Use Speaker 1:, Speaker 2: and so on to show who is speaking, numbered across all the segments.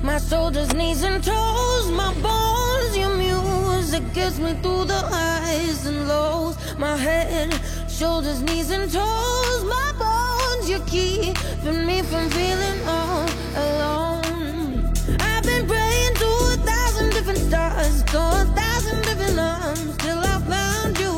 Speaker 1: My shoulders, knees and toes, my bones, your music gets me through the highs and lows. My head, shoulders, knees and toes, my bones, you're keeping me from feeling all alone. I've been praying to 1,000 different stars, to 1,000 different arms, till I found you.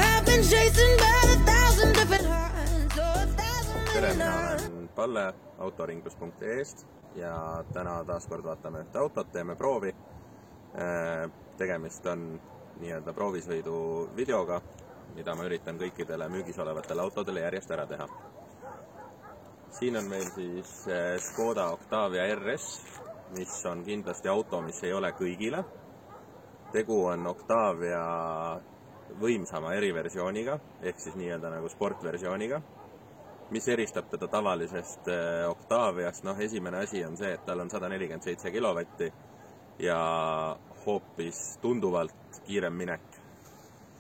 Speaker 1: I've been chasing by 1,000 different hearts, to 1,000 different arms.
Speaker 2: Palle autoringlus.ee-st ja täna taas kord vaatame ühte autot, teeme proovi. Tegemist on nii-öelda proovisõidu videoga, mida ma üritan kõikidele müügis olevatele autodele järjest ära teha. Siin on meil siis Škoda Octavia RS, mis on kindlasti auto, mis ei ole kõigile. Tegu on Octavia võimsama eriversiooniga, ehk siis nii-öelda nagu sportversiooniga. Mis eristab teda tavalisest Octaviast? Esimene asi on see, et tal on 147 kilovatti ja hoopis tunduvalt kiirem minek.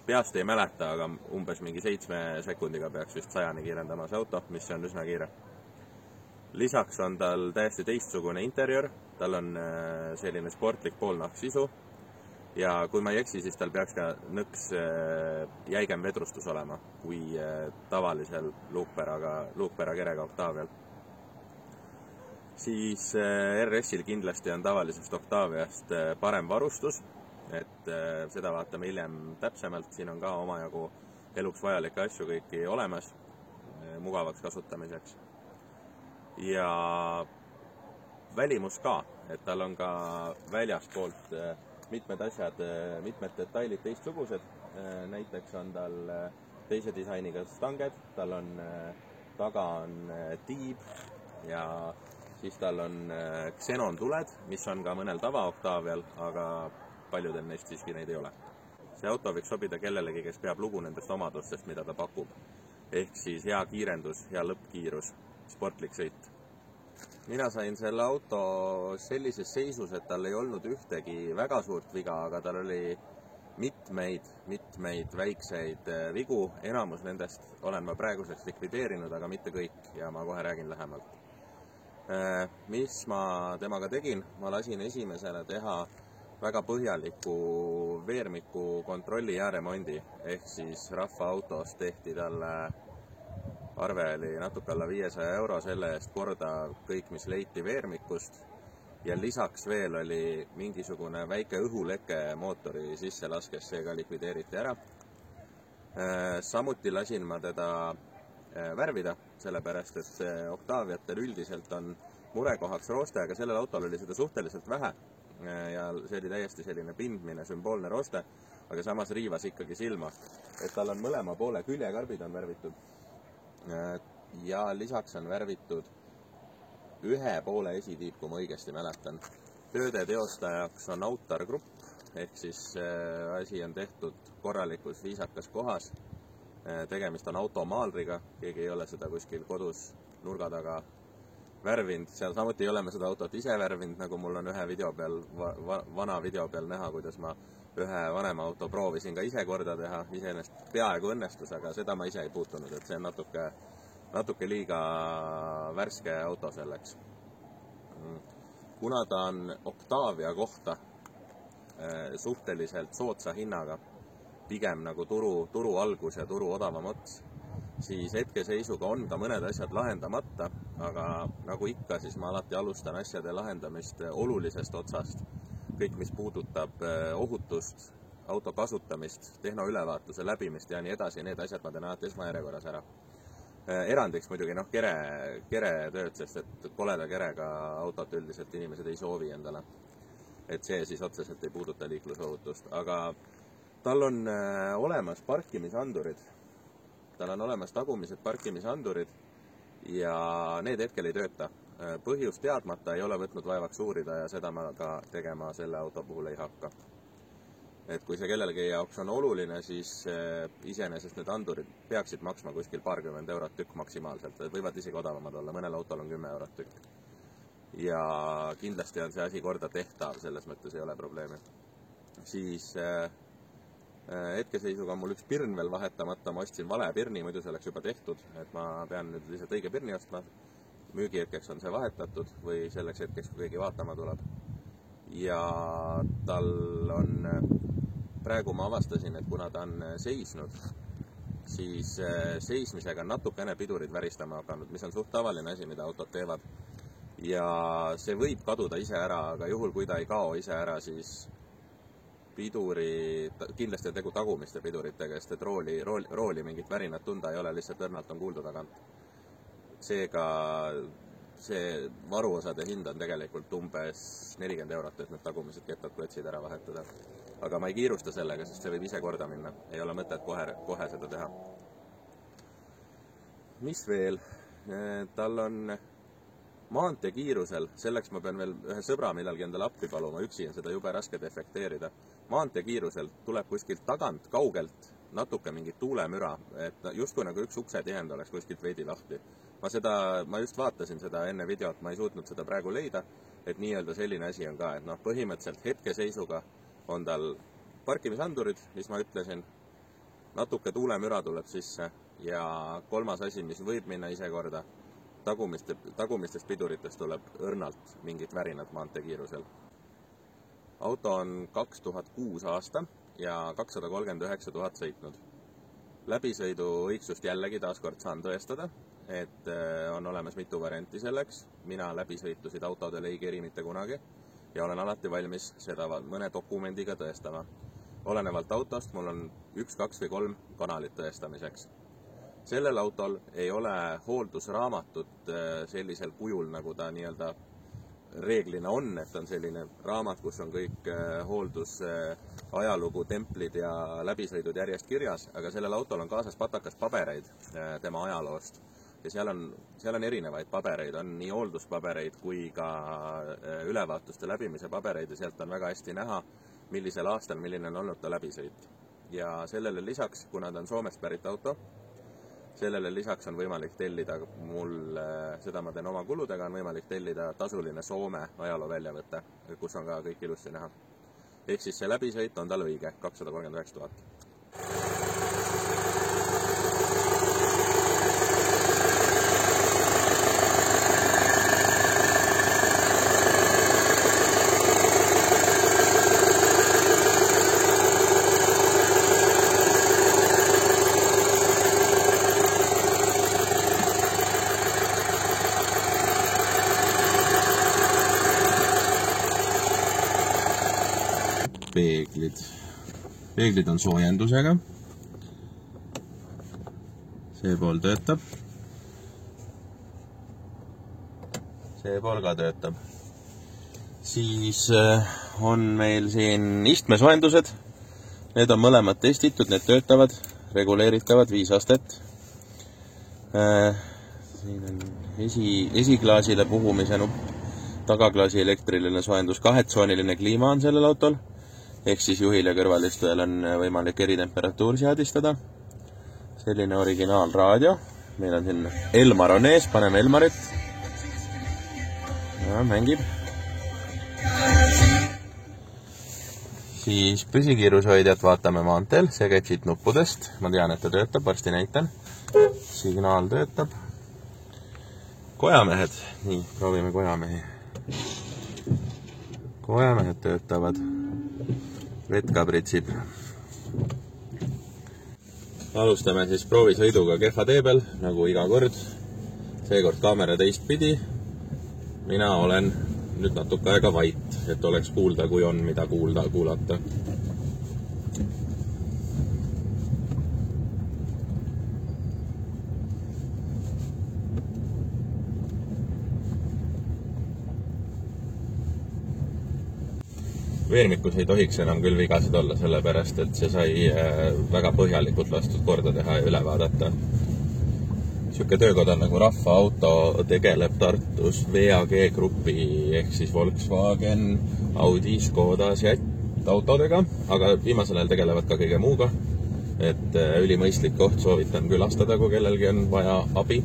Speaker 2: Peast ei mäleta, aga umbes mingi 7 sekundiga peaks vist 100-ni kiirendama see auto, mis on üsna kiire. Lisaks on tal täiesti teistsugune interior, tal on selline sportlik poolnahk sisu ja kui ma ei eksi, siis tal peaks ka nõks jäigem vedrustus olema kui tavalisel luukpera kerega Octavial. Siis RS-il kindlasti on tavalisest Octaviast parem varustus, et seda vaatame hiljem täpsemalt. Siin on ka omajagu eluks vajalikke asju kõiki olemas mugavaks kasutamiseks. Ja välimus ka, et tal on ka väljaspoolt mitmed asjad, mitmed detailid teistsugused. Näiteks on tal teise disainiga stanged, tal on taga on tiib ja siis tal on Xenon tuled, mis on ka mõnel tava Octavial, aga paljudel neist siiski neid ei ole. See auto võiks sobida kellelegi, kes peab lugu nendest omadustest, mida ta pakub. Ehk siis hea kiirendus, hea lõppkiirus, sportlik sõit. Mina sain selle auto sellises seisus, et tal ei olnud ühtegi väga suurt viga, aga tal oli mitmeid väikseid vigu. Enamus nendest olen ma praeguseks likvideerinud, aga mitte kõik ja ma kohe räägin lähemalt. Mis ma temaga tegin? Ma lasin esimesele teha väga põhjaliku veermiku kontrolli ja remondi, ehk siis rahva autos tehti talle arve oli natuke alla 500 euro selle eest korda kõik, mis leiti veermikust ja lisaks veel oli mingisugune väike õhuleke mootori sisse laskes, see ka likvideeriti ära. Samuti lasin ma teda värvida, sellepärast et see Octaviatel üldiselt on murekohaks rooste, aga sellel autol oli seda suhteliselt vähe ja see oli täiesti selline pindmine, sümboolne rooste, aga samas riivas ikkagi silma, et tal on mõlema poole küljekarbid on värvitud. Ja lisaks on värvitud ühe poole esitiib, kui ma õigesti mäletan. Tööde teostajaks on Autar Grupp, ehk siis asi on tehtud korralikus viisakas kohas. Tegemist on automaalriga, keegi ei ole seda kuskil kodus nurga taga värvinud. Seal samuti ei ole me seda autot ise värvinud, nagu mul on ühe video peal, vana video peal näha, kuidas ma ühe vanema auto proovisin ka ise korda teha, iseenesest peaaegu õnnestus, aga seda ma ise ei puutunud, et see on natuke liiga värske auto selleks. Kuna ta on Octavia kohta suhteliselt soodsa hinnaga, pigem nagu turu algus ja turu odavam ots, siis hetkeseisuga on ka mõned asjad lahendamata, aga nagu ikka, siis ma alati alustan asjade lahendamist olulisest otsast. Kõik, mis puudutab ohutust, auto kasutamist, tehnoülevaatuse läbimist ja nii edasi, need asjad ma teen alati esmajärjekorras ära. Erandiks muidugi kere tööd, sest et koleda kerega autot üldiselt inimesed ei soovi endale. Et see siis otseselt ei puuduta liiklusohutust, aga tal on olemas parkimisandurid. Tal on olemas tagumised parkimisandurid ja need hetkel ei tööta. Põhjus teadmata ei ole võtnud vaevaks uurida ja seda ma ka tegema selle auto puhul ei hakka. Et kui see kellelegi jaoks on oluline, siis iseenesest need andurid peaksid maksma kuskil paarkümmend eurot tükk maksimaalselt, võivad isegi odavamad olla, mõnel autol on 10 eurot tükk. Ja kindlasti on see asi korda tehtav, selles mõttes ei ole probleemi. Siis hetkeseisuga on mul üks pirn veel vahetamata, ma ostsin vale pirni, muidu see oleks juba tehtud, et ma pean nüüd lihtsalt õige pirni ostma. müügihetkeks on see vahetatud või selleks hetkeks, kui keegi vaatama tuleb. Ja tal on, praegu ma avastasin, et kuna ta on seisnud, siis seismisega on natukene pidurid väristama hakanud, mis on suht tavaline asi, mida autod teevad. Ja see võib kaduda ise ära, aga juhul, kui ta ei kao ise ära, siis piduri, kindlasti on tegu tagumiste piduritega, sest et rooli mingit värinat tunda ei ole, lihtsalt õrnalt on kuulda tagant. Seega see varuosade hind on tegelikult umbes 40 €, et need tagumised kettad klotsid ära vahetada. Aga ma ei kiirusta sellega, sest see võib ise korda minna. Ei ole mõtet kohe seda teha. Mis veel? Tal on maanteekiirusel, selleks ma pean veel ühe sõbra millalgi endale appi paluma, üksi on seda jube raske defekteerida. Maanteekiirusel tuleb kuskilt tagant, kaugelt, natuke mingit tuulemüra, et justkui nagu üks uksetihend oleks kuskilt veidi lahti. Ma just vaatasin seda enne videot, ma ei suutnud seda praegu leida, et nii-öelda selline asi on ka, et põhimõtteliselt hetkeseisuga on tal parkimisandurid, mis ma ütlesin, natuke tuulemüra tuleb sisse ja kolmas asi, mis võib minna ise korda, tagumistest piduritest tuleb õrnalt mingit värinat maanteekiirusel. Auto on 2006 aasta ja 239 000 sõitnud. Läbisõidu õigsust jällegi taaskord saan tõestada, et on olemas mitu varianti selleks. Mina läbisõitusid autodel ei keri mitte kunagi ja olen alati valmis seda mõne dokumendiga tõestama. Olenevalt autost mul on 1, 2 või 3 kanalit tõestamiseks. Sellel autol ei ole hooldusraamatut sellisel kujul, nagu ta nii-öelda reeglina on, et on selline raamat, kus on kõik hooldusajalugu, templid ja läbisõidud järjest kirjas, aga sellel autol on kaasas patakas pabereid tema ajaloost. Ja seal on erinevaid pabereid, on nii hoolduspabereid kui ka ülevaatuste läbimise pabereid ja sealt on väga hästi näha, millisel aastal, milline on olnud ta läbisõit. Ja sellele lisaks, kuna ta on Soomest pärit auto, sellele lisaks on võimalik tellida mul, seda ma teen oma kuludega, on võimalik tellida tasuline Soome ajaloo väljavõte, kus on ka kõik ilusti näha. Ehk siis see läbisõit on tal õige, 239 000. Peeglid on soojendusega. See pool töötab. See pool ka töötab. Siis on meil siin istmesoojendused. Need on mõlemad testitud, need töötavad, reguleeritavad 5 astet. Siin on esiklaasile puhumise nupp, tagaklaasi elektriline soojendus, 2-tsooniline kliima on sellel autol. Ehk siis juhil ja kõrvalistujal on võimalik eritemperatuur seadistada. Selline originaalraadio. Meil on siin Elmar on ees, paneme Elmarit. Ja, mängib. Siis püsikiirushoidjat vaatame maanteel. See käib siit nuppudest. Ma tean, et ta töötab, varsti näitan. Signaal töötab. Kojamehed. Nii, proovime kojamehi. Kojamehed töötavad. Vetka pritsib. Alustame siis proovisõiduga kehva tee peal, nagu iga kord. Seekord kaamera teistpidi. Mina olen nüüd natuke aega vait, et oleks kuulda, kui on mida kuulata. Veermikus ei tohiks enam küll vigasid olla, sellepärast, et see sai väga põhjalikult lastud korda teha ja üle vaadata. Siuke töökoda nagu Rahva Auto tegeleb Tartus VAG grupi ehk siis Volkswagen, Audi, Škoda, Seat autodega, aga viimasel ajal tegelevad ka kõige muuga, et ülimõistlik koht, soovitan külastada, kui kellelgi on vaja abi.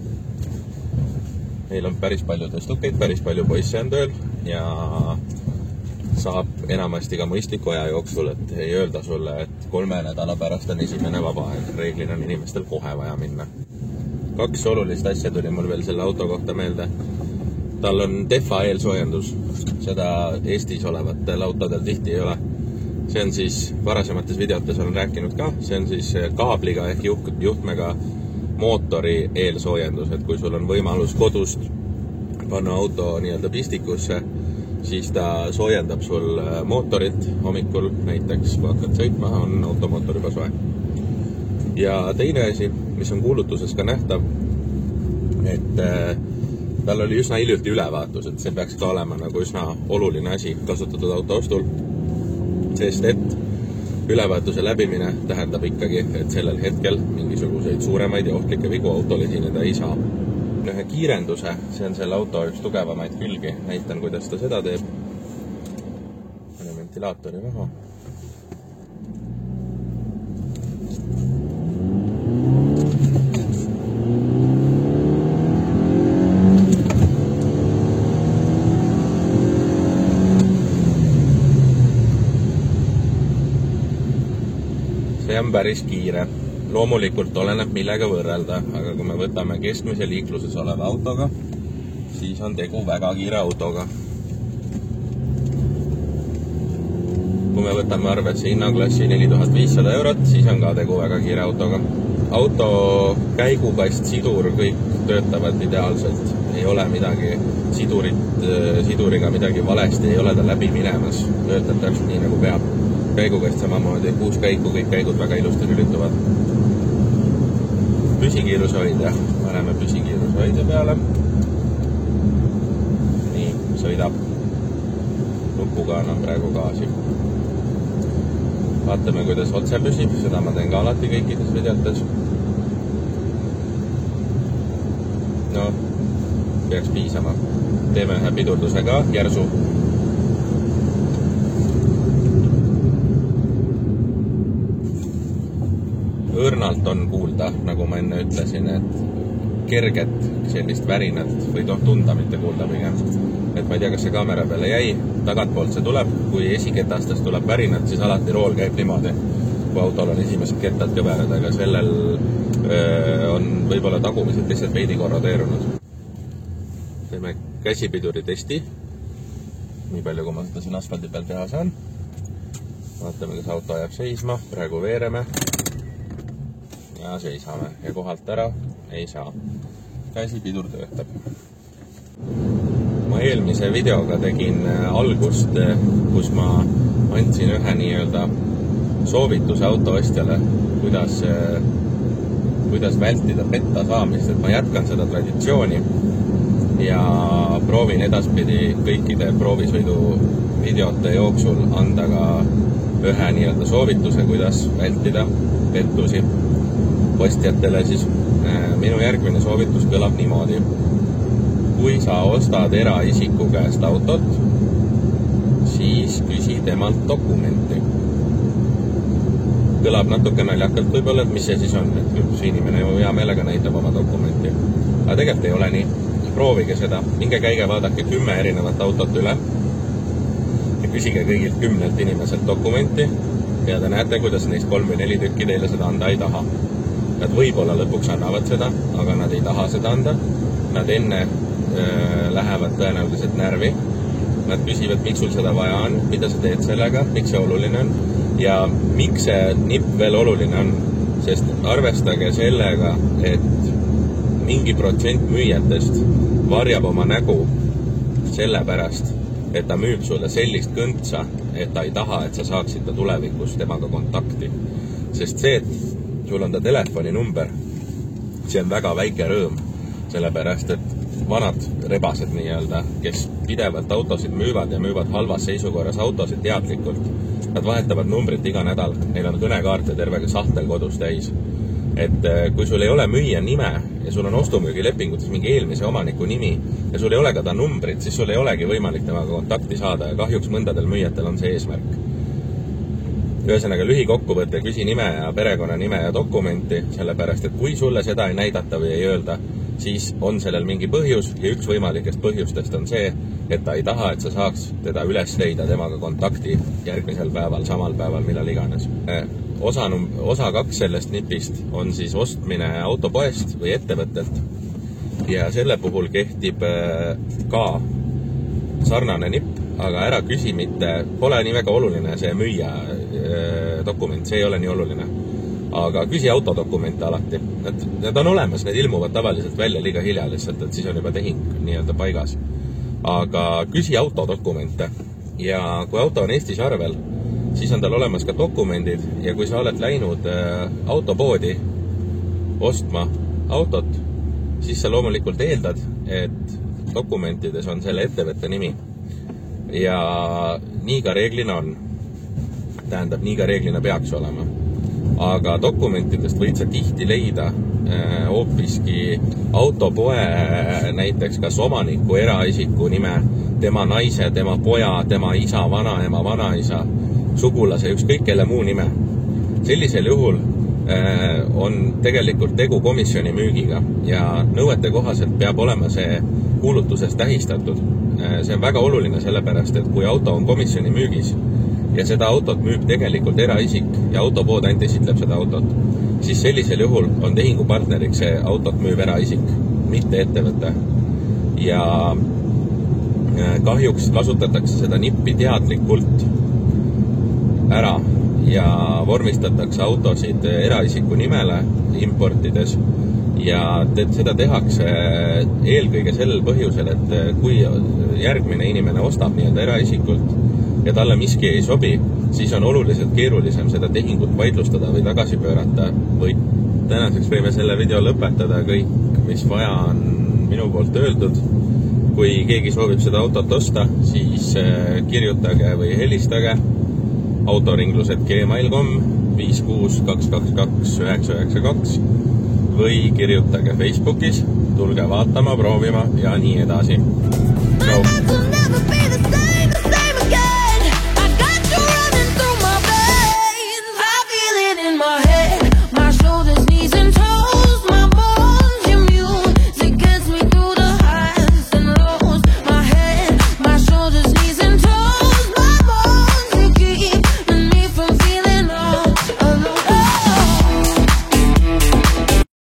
Speaker 2: Meil on päris palju tõstukeid, päris palju poisse on tööl ja saab enamasti ka mõistliku aja jooksul, et ei öelda sulle, et 3 nädala pärast on esimene vaba aeg. Reeglina on inimestel kohe vaja minna. 2 olulist asja tuli mul veel selle auto kohta meelde. Tal on DEFA eelsoojendus, seda Eestis olevatel autodel tihti ei ole. See on siis, varasemates videotes olen rääkinud ka, see on siis kaabliga ehk juhtmega mootori eelsoojendus, et kui sul on võimalus kodust panna auto nii-öelda pistikusse, siis ta soojendab sul mootorit hommikul, näiteks kui hakkad sõitma, on automootor juba soe. Ja teine asi, mis on kuulutuses ka nähtav, et tal oli üsna hiljuti ülevaatus, et see peaks ka olema nagu üsna oluline asi kasutatud auto ostul, sest et ülevaatuse läbimine tähendab ikkagi, et sellel hetkel mingisuguseid suuremaid ja ohtlikke vigu autol esineda ei saa. Ühe kiirenduse, see on selle auto üks tugevamaid külgi, näitan, kuidas ta seda teeb. Pane ventilaatori maha. See on päris kiire. Loomulikult oleneb millega võrrelda, aga kui me võtame keskmise liikluses oleva autoga, siis on tegu väga kiire autoga. Kui me võtame arvesse hinnaklassi 4500 €, siis on ka tegu väga kiire autoga. Auto käigukast, sidur, kõik töötavad ideaalselt. Ei ole midagi siduriga midagi valesti, ei ole ta läbi minemas. Töötab täpselt nii nagu peab. Käigukast samamoodi, 6 käiku, kõik käigud väga ilusti lülituvad. Püsikiirushoidja, paneme püsikiirushoidja peale. Nii, sõidab. Nupuga annan praegu gaasi. Vaatame, kuidas otse püsib, seda ma teen ka alati kõikides videotes. No, peaks piisama. Teeme ühe pidurduse ka, järsu. Õrnalt on kuulda, nagu ma enne ütlesin, et kerget sellist värinat või tunda mitte kuulda pigem. Et ma ei tea, kas see kaamera peale jäi, tagantpoolt see tuleb, kui esiketastest tuleb värinat, siis alati rool käib niimoodi, kui autol on esimesed kettad kõverad, aga sellel on võib-olla tagumised lihtsalt veidi korrodeerunud. Teeme käsipiduri testi, nii palju kui ma seda siin asfaldi peal teha saan. Vaatame, kas auto jääb seisma, praegu veereme. Ja seisame ja kohalt ära ei saa. Käsipidur töötab. Ma eelmise videoga tegin algust, kus ma andsin ühe nii-öelda soovituse autoostjale, kuidas vältida petta saamist, et ma jätkan seda traditsiooni ja proovin edaspidi kõikide proovisõidu videote jooksul anda ka ühe nii-öelda soovituse, kuidas vältida pettusi ostjatele, siis minu järgmine soovitus kõlab niimoodi. Kui sa ostad eraisiku käest autot, siis küsi temalt dokumenti. Kõlab natuke naljakalt võib-olla, et mis see siis on, et see inimene ju hea meelega näitab oma dokumenti. Aga tegelikult ei ole nii. Proovige seda. Minge käige vaadake 10 erinevat autot üle ja küsige kõigilt 10 inimeselt dokumenti ja te näete, kuidas neist 3 või 4 tükki teile seda anda ei taha. Nad võib-olla lõpuks annavad seda, aga nad ei taha seda anda. Nad enne lähevad tõenäoliselt närvi. Nad küsivad, miks sul seda vaja on, mida sa teed sellega, miks see oluline on ja miks see nipp veel oluline on. Sest arvestage sellega, et mingi protsent müüjatest varjab oma nägu sellepärast, et ta müüb sulle sellist kõntsa, et ta ei taha, et sa saaksid ta tulevikus temaga kontakti. Sest see, et sul on ta telefoninumber, see on väga väike rõõm, sellepärast, et vanad rebased nii-öelda, kes pidevalt autosid müüvad ja müüvad halvas seisukorras autosid teadlikult, nad vahetavad numbrit iga nädal, neil on kõnekaarte terve sahtel kodus täis. Et kui sul ei ole müüja nime ja sul on ostumüügilepingutes mingi eelmise omaniku nimi ja sul ei ole ka ta numbrit, siis sul ei olegi võimalik temaga kontakti saada ja kahjuks mõndadel müüjatel on see eesmärk. Ühesõnaga lühikokkuvõte, küsi nime ja perekonna nime ja dokumenti, sellepärast, et kui sulle seda ei näidata või ei öelda, siis on sellel mingi põhjus ja üks võimalikest põhjustest on see, et ta ei taha, et sa saaks teda üles leida temaga kontakti järgmisel päeval, samal päeval, millal iganes. Osa 2 sellest nipist on siis ostmine autopoest või ettevõttelt ja selle puhul kehtib ka sarnane nipp, aga ära küsi mitte, pole nii väga oluline see müüja dokument, see ei ole nii oluline. Aga küsi autodokumente alati. Need on olemas, need ilmuvad tavaliselt välja liiga hilja lihtsalt, et siis on juba tehing nii-öelda paigas. Aga küsi autodokumente ja kui auto on Eestis arvel, siis on tal olemas ka dokumendid ja kui sa oled läinud autopoodi ostma autot, siis sa loomulikult eeldad, et dokumentides on selle ettevõtte nimi. Ja nii ka reeglina on. Tähendab, nii ka reeglina peaks olema. Aga dokumentidest võid sa tihti leida hoopiski autopoe näiteks kas omaniku eraisiku nime, tema naise, tema poja, tema isa, vanaema, vanaisa, sugulase, ükskõik kelle muu nime. Sellisel juhul on tegelikult tegu komisjoni müügiga ja nõuete kohaselt peab olema see kuulutuses tähistatud. See on väga oluline sellepärast, et kui auto on komisjoni müügis ja seda autot müüb tegelikult eraisik ja autopood ainult esitleb seda autot, siis sellisel juhul on tehingupartneriks see autot müüv eraisik, mitte ettevõte. Ja kahjuks kasutatakse seda nippi teadlikult ära ja vormistatakse autosid eraisiku nimele importides ja seda tehakse eelkõige sellel põhjusel, et kui järgmine inimene ostab nii-öelda eraisikult ja talle miski ei sobi, siis on oluliselt keerulisem seda tehingut vaidlustada või tagasi pöörata. Või tänaseks võime selle video lõpetada, kõik, mis vaja on minu poolt öeldud. Kui keegi soovib seda autot osta, siis kirjutage või helistage autoringlused@gmail.com 56222 992 või kirjutage Facebookis, tulge vaatama, proovima ja nii edasi. Ciao.